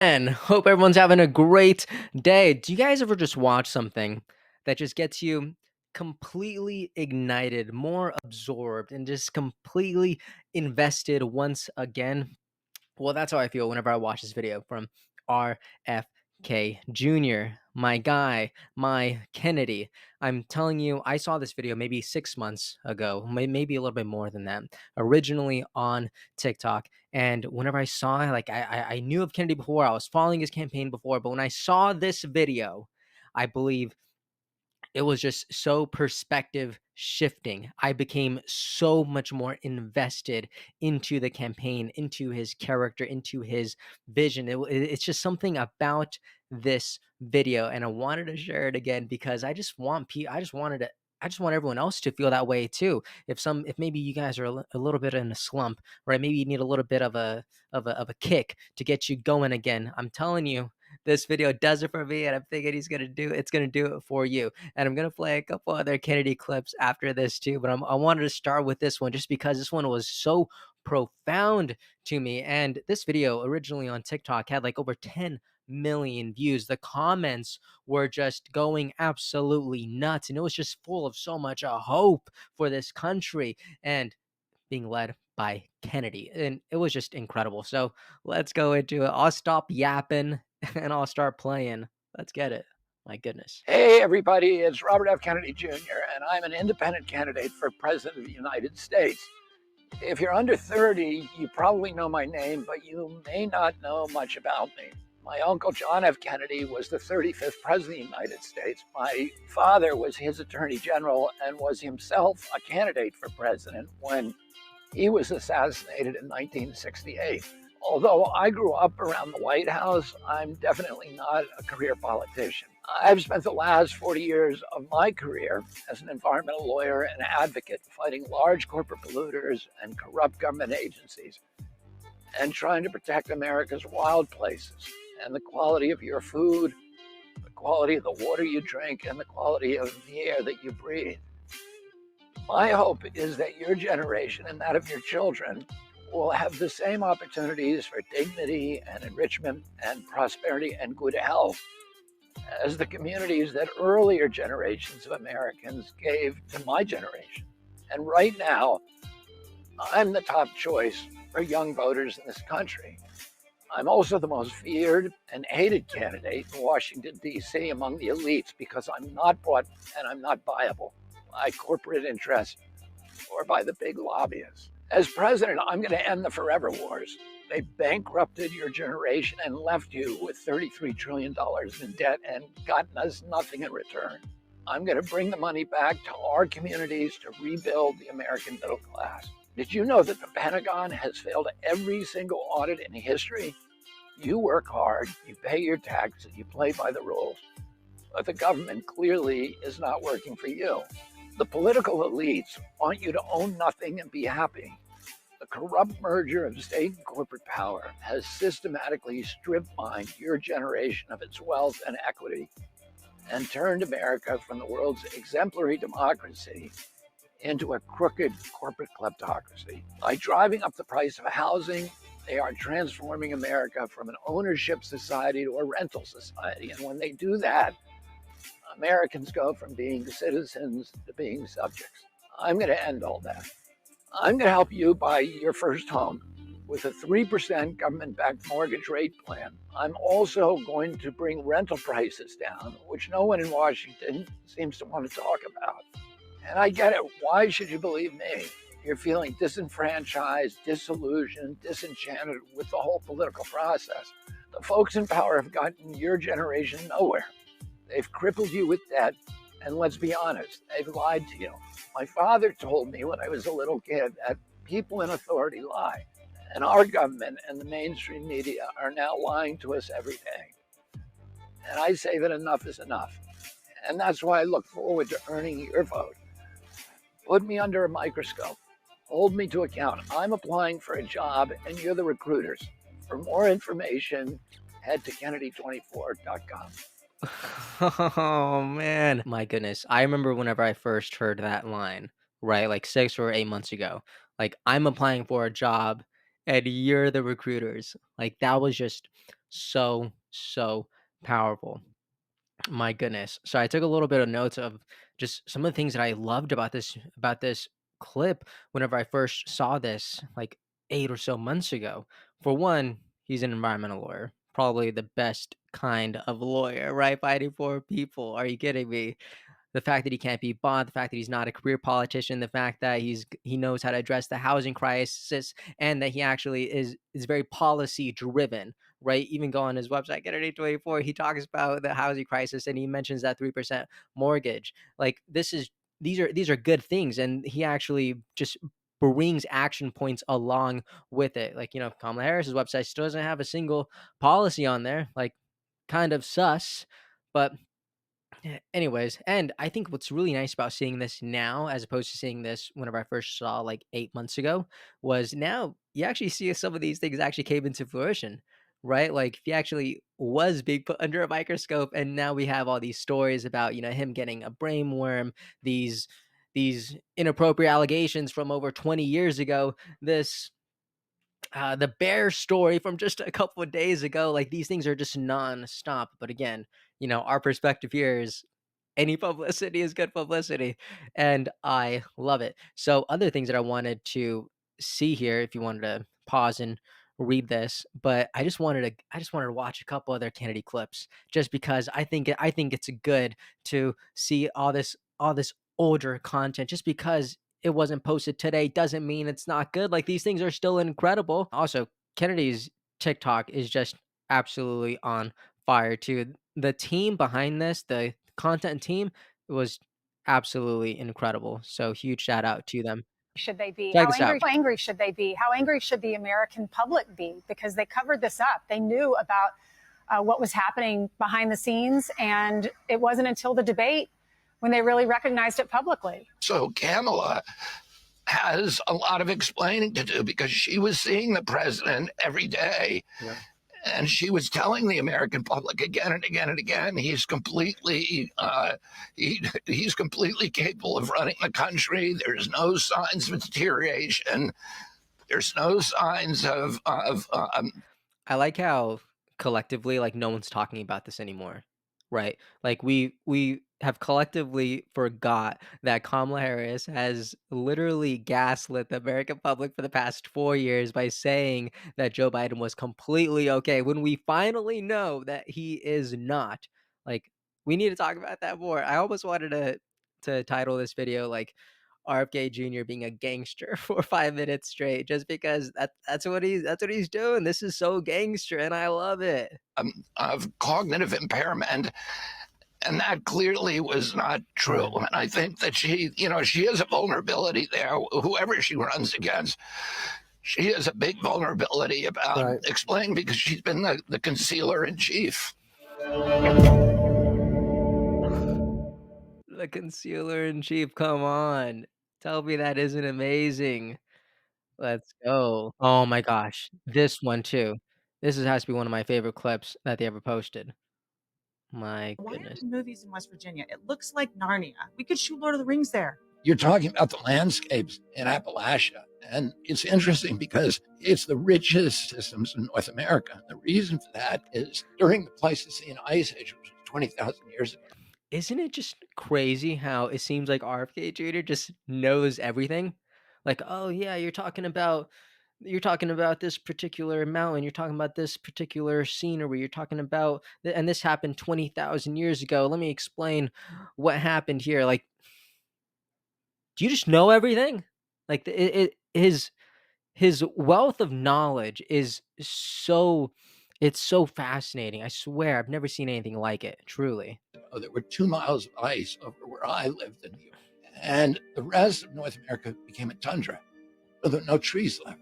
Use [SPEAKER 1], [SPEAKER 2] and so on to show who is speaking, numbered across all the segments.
[SPEAKER 1] And hope everyone's having a great day. Do you guys ever just watch something that just gets you completely ignited, more absorbed, and just completely invested once again? Well, that's how I feel whenever I watch this video from RFK Jr., my guy, my Kennedy. I'm telling you, I saw this video maybe 6 months ago, maybe a little bit more than that, originally on TikTok. And whenever I saw, I knew of Kennedy before, I was following his campaign before, but when I saw this video, I believe it was just so perspective shifting. I became so much more invested into the campaign, into his character, into his vision. It's just something about this video, and I wanted to share it again because I just want everyone else to feel that way too. If maybe you guys are a little bit in a slump, right? Maybe you need a little bit of a kick to get you going again. I'm telling you, this video does it for me, and I'm thinking it's gonna do it for you. And I'm gonna play a couple other Kennedy clips after this too. But I wanted to start with this one just because this one was so profound to me. And this video originally on TikTok had like over 10 million views. The comments were just going absolutely nuts, and it was just full of so much hope for this country and being led by Kennedy. And it was just incredible. So let's go into it. I'll stop yapping and I'll start playing. Let's get it. My goodness.
[SPEAKER 2] Hey, everybody, it's Robert F. Kennedy Jr., and I'm an independent candidate for President of the United States. If you're under 30, you probably know my name, but you may not know much about me. My uncle John F. Kennedy was the 35th President of the United States. My father was his Attorney General and was himself a candidate for president when he was assassinated in 1968. Although I grew up around the White House, I'm definitely not a career politician. I've spent the last 40 years of my career as an environmental lawyer and advocate fighting large corporate polluters and corrupt government agencies and trying to protect America's wild places and the quality of your food, the quality of the water you drink, and the quality of the air that you breathe. My hope is that your generation and that of your children will have the same opportunities for dignity and enrichment and prosperity and good health as the communities that earlier generations of Americans gave to my generation. And right now, I'm the top choice for young voters in this country. I'm also the most feared and hated candidate in Washington, D.C. among the elites because I'm not bought and I'm not buyable by corporate interests or by the big lobbyists. As president, I'm going to end the forever wars. They bankrupted your generation and left you with $33 trillion in debt and gotten us nothing in return. I'm going to bring the money back to our communities to rebuild the American middle class. Did you know that the Pentagon has failed every single audit in history? You work hard, you pay your taxes, you play by the rules, but the government clearly is not working for you. The political elites want you to own nothing and be happy. The corrupt merger of state and corporate power has systematically stripped mined your generation of its wealth and equity and turned America from the world's exemplary democracy into a crooked corporate kleptocracy. By driving up the price of housing, they are transforming America from an ownership society to a rental society. And when they do that, Americans go from being citizens to being subjects. I'm going to end all that. I'm going to help you buy your first home with a 3% government-backed mortgage rate plan. I'm also going to bring rental prices down, which no one in Washington seems to want to talk about. And I get it. Why should you believe me? You're feeling disenfranchised, disillusioned, disenchanted with the whole political process. The folks in power have gotten your generation nowhere. They've crippled you with debt, and let's be honest, they've lied to you. My father told me when I was a little kid that people in authority lie, and our government and the mainstream media are now lying to us every day. And I say that enough is enough. And that's why I look forward to earning your vote. Put me under a microscope. Hold me to account. I'm applying for a job, and you're the recruiters. For more information, head to kennedy24.com.
[SPEAKER 1] Oh man. My goodness. I remember whenever I first heard that line, right? Like 6 or 8 months ago. Like, I'm applying for a job and you're the recruiters. Like, that was just so, so powerful. My goodness. So I took a little bit of notes of just some of the things that I loved about this clip whenever I first saw this like 8 or so months ago. For one, he's an environmental lawyer, probably the best kind of lawyer, right? Fighting for people. Are you kidding me? The fact that he can't be bought, the fact that he's not a career politician, the fact that he knows how to address the housing crisis, and that he actually is very policy driven, right? Even go on his website, Kennedy 24, he talks about the housing crisis and he mentions that 3% mortgage. Like these are good things, and he actually just brings action points along with it. Like, Kamala Harris's website still doesn't have a single policy on there. Like, kind of sus, but anyways, and I think what's really nice about seeing this now, as opposed to seeing this whenever I first saw like 8 months ago, was now you actually see if some of these things actually came into fruition, right? Like, if he actually was being put under a microscope, and now we have all these stories about him getting a brainworm, these inappropriate allegations from over 20 years ago, this the bear story from just a couple of days ago. Like, these things are just nonstop. But again, our perspective here is any publicity is good publicity, and I love it. So, other things that I wanted to see here, if you wanted to pause and read this, but I just wanted to watch a couple other Kennedy clips, just because I think it's good to see all this older content. Just because it wasn't posted today doesn't mean it's not good. Like, these things are still incredible. Also, Kennedy's TikTok is just absolutely on fire too. The team behind this, the content team, was absolutely incredible. So huge shout out to them.
[SPEAKER 3] Should they be?
[SPEAKER 1] Check this out.
[SPEAKER 3] How angry should they be? How angry should the American public be? Because they covered this up. They knew about what was happening behind the scenes, and it wasn't until the debate when they really recognized it publicly.
[SPEAKER 2] So Kamala has a lot of explaining to do because she was seeing the president every day. Yeah. And she was telling the American public again and again and again, he's completely capable of running the country. There's no signs of deterioration. There's no signs of
[SPEAKER 1] I like how collectively, like, no one's talking about this anymore, right? Like, we have collectively forgot that Kamala Harris has literally gaslit the American public for the past 4 years by saying that Joe Biden was completely okay, when we finally know that he is not. Like, we need to talk about that more. I almost wanted to title this video like RFK Jr. being a gangster for 5 minutes straight, just because that's what he's doing. This is so gangster, and I love it.
[SPEAKER 2] of cognitive impairment. And that clearly was not true.
[SPEAKER 1] Right.
[SPEAKER 2] And I think that she has a vulnerability there, whoever she runs against. She has a big vulnerability about explaining because she's been the concealer in chief.
[SPEAKER 1] The concealer in chief, come on. Tell me that isn't amazing. Let's go. Oh my gosh, this one too. Has to be one of my favorite clips that they ever posted. My
[SPEAKER 4] Why aren't
[SPEAKER 1] goodness.
[SPEAKER 4] there movies in West Virginia? It looks like Narnia. We could shoot Lord of the Rings there.
[SPEAKER 2] You're talking about the landscapes in Appalachia. And it's interesting because it's the richest systems in North America. The reason for that is during the Pleistocene Ice Age, which was 20,000 years ago.
[SPEAKER 1] Isn't it just crazy how it seems like RFK Jr. just knows everything? Like, "Oh, yeah, you're talking about this particular mountain, you're talking about this particular scenery, you're talking about and this happened 20,000 years ago. Let me explain what happened here." Like, do you just know everything? Like, his wealth of knowledge is it's so fascinating. I swear I've never seen anything like it, truly.
[SPEAKER 2] Oh, there were 2 miles of ice over where I lived in New York. And the rest of North America became a tundra. There were no trees left.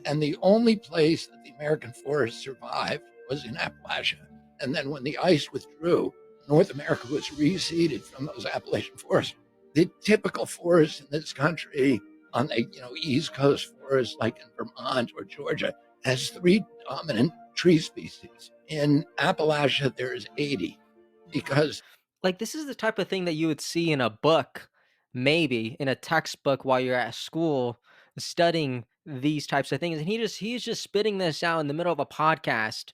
[SPEAKER 2] And the only place that the American forest survived was in Appalachia. And then when the ice withdrew, North America was reseeded from those Appalachian forests. The typical forest in this country on the East Coast forest, like in Vermont or Georgia, has 3 dominant tree species. In Appalachia, there's 80 because
[SPEAKER 1] Like, this is the type of thing that you would see in a book, maybe in a textbook while you're at school studying these types of things, and he's just spitting this out in the middle of a podcast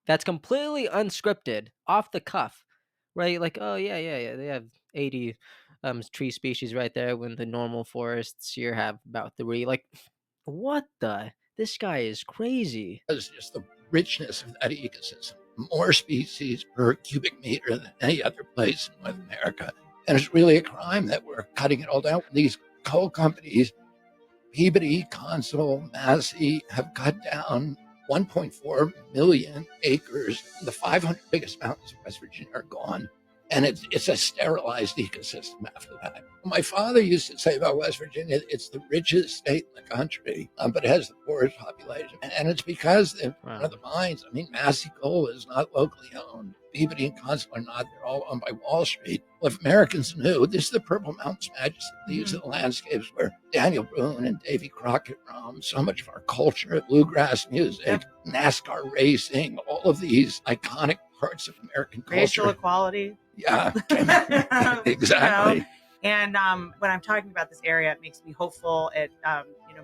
[SPEAKER 1] that's completely unscripted, off the cuff, right? Like, oh yeah, they have 80 tree species right there when the normal forests here have about 3. Like, what the? This guy is crazy.
[SPEAKER 2] It's just the richness of that ecosystem. More species per cubic meter than any other place in North America. And it's really a crime that we're cutting it all down. These coal companies, Peabody, Consul, Massey, have cut down 1.4 million acres. The 500 biggest mountains of West Virginia are gone. And it's a sterilized ecosystem after that. My father used to say about West Virginia, it's the richest state in the country, but it has the poorest population. And it's because one of the mines, I mean, Massey Coal is not locally owned. Peabody and Consul are not. They're all owned by Wall Street. Well, if Americans knew, this is the Purple Mountains Majesty. These are the landscapes where Daniel Boone and Davy Crockett roamed. So much of our culture, bluegrass music, NASCAR racing, all of these iconic parts of American culture.
[SPEAKER 4] Racial equality.
[SPEAKER 2] Yeah, exactly.
[SPEAKER 4] You know? And when I'm talking about this area, it makes me hopeful. It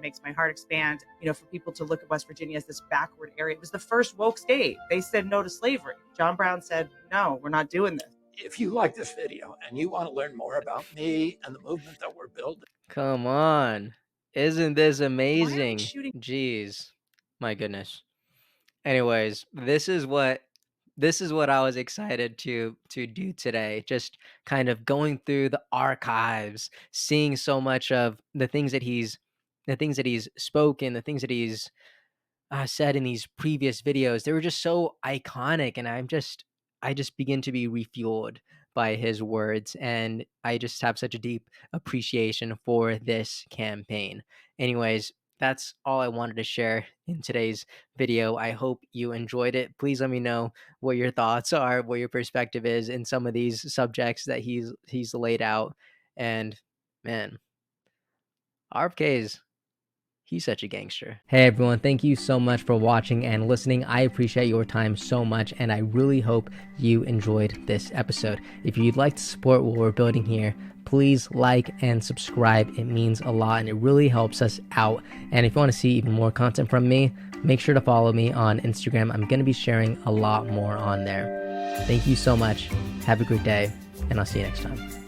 [SPEAKER 4] makes my heart expand. For people to look at West Virginia as this backward area. It was the first woke state. They said no to slavery. John Brown said, no, we're not doing this.
[SPEAKER 2] If you like this video and you want to learn more about me and the movement that we're building.
[SPEAKER 1] Come on. Isn't this amazing?
[SPEAKER 4] Why are we shooting?
[SPEAKER 1] Jeez. My goodness. Anyways, this is what I was excited to do today. Just kind of going through the archives, seeing so much of the things that he's spoken, the things that he's said in these previous videos. They were just so iconic, and I just begin to be refueled by his words, and I just have such a deep appreciation for this campaign. Anyways, that's all I wanted to share in today's video. I hope you enjoyed it. Please let me know what your thoughts are, what your perspective is in some of these subjects that he's laid out. And man, RFK's he's such a gangster. Hey everyone, thank you so much for watching and listening. I appreciate your time so much, and I really hope you enjoyed this episode. If you'd like to support what we're building here, please like and subscribe. It means a lot and it really helps us out. And if you want to see even more content from me, make sure to follow me on Instagram. I'm going to be sharing a lot more on there. Thank you so much. Have a great day, and I'll see you next time.